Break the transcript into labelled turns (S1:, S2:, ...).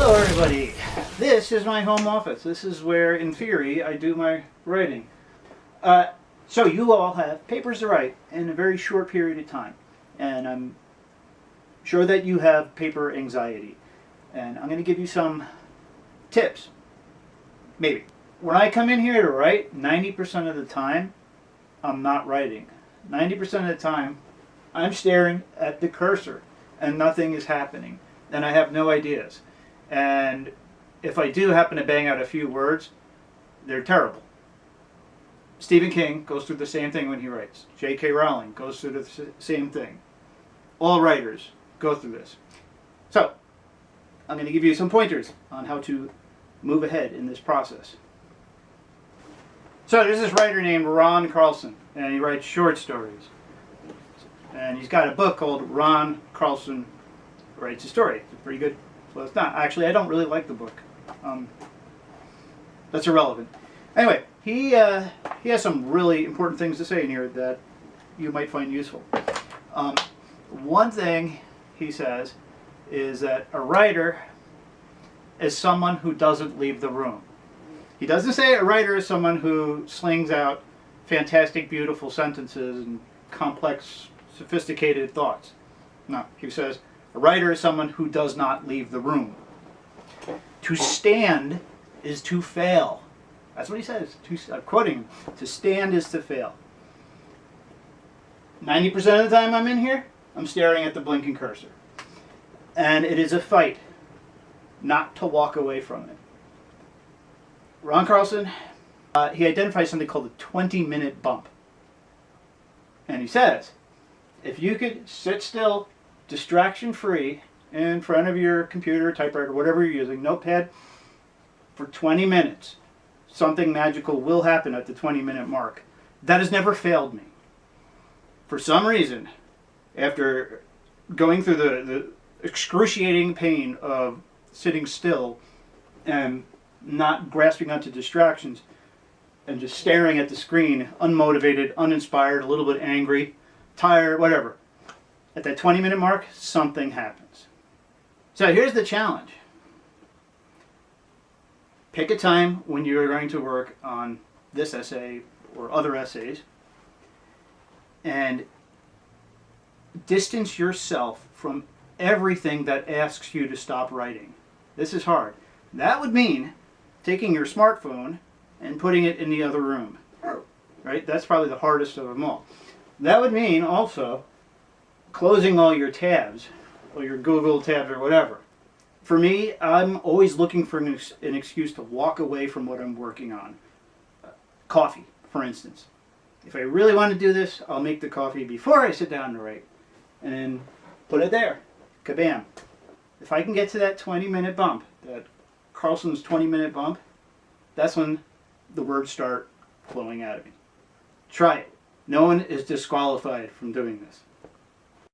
S1: Hello everybody, this is my home office. This is where, in theory, I do my writing. So you all have papers to write in a very short period of time. And I'm sure that you have paper anxiety. And I'm going to give you some tips. Maybe. When I come in here to write, 90% of the time, I'm not writing. 90% of the time, I'm staring at the cursor and nothing is happening. And I have no ideas. And if I do happen to bang out a few words, they're terrible. Stephen King goes through the same thing when he writes. J.K. Rowling goes through the same thing. All writers go through this. So, I'm going to give you some pointers on how to move ahead in this process. So, there's this writer named Ron Carlson, and he writes short stories. And he's got a book called Ron Carlson Writes a Story. It's pretty good. Well, it's not. Actually, I don't really like the book. That's irrelevant. Anyway, he has some really important things to say in here that you might find useful. One thing he says is that a writer is someone who doesn't leave the room. He doesn't say a writer is someone who slings out fantastic, beautiful sentences and complex, sophisticated thoughts. No, he says a writer is someone who does not leave the room. To stand is to fail. That's what he says. I'm quoting him. To stand is to fail. 90% of the time I'm in here, I'm staring at the blinking cursor. And it is a fight not to walk away from it. Ron Carlson, he identifies something called the 20-minute bump. And he says, if you could sit still, distraction-free, in front of your computer, typewriter, whatever you're using, notepad, for 20 minutes, something magical will happen at the 20-minute mark. That has never failed me. For some reason, after going through the excruciating pain of sitting still and not grasping onto distractions and just staring at the screen, unmotivated, uninspired, a little bit angry, tired, whatever, at that 20-minute mark, something happens. So here's the challenge. Pick a time when you're going to work on this essay or other essays and distance yourself from everything that asks you to stop writing. This is hard. That would mean taking your smartphone and putting it in the other room. Right? That's probably the hardest of them all. That would mean also closing all your tabs, or your Google tabs or whatever. For me, I'm always looking for an excuse to walk away from what I'm working on. Coffee, for instance. If I really want to do this, I'll make the coffee before I sit down to write. And then put it there. Kabam. If I can get to that 20-minute bump, that Carlson's 20-minute bump, that's when the words start flowing out of me. Try it. No one is disqualified from doing this.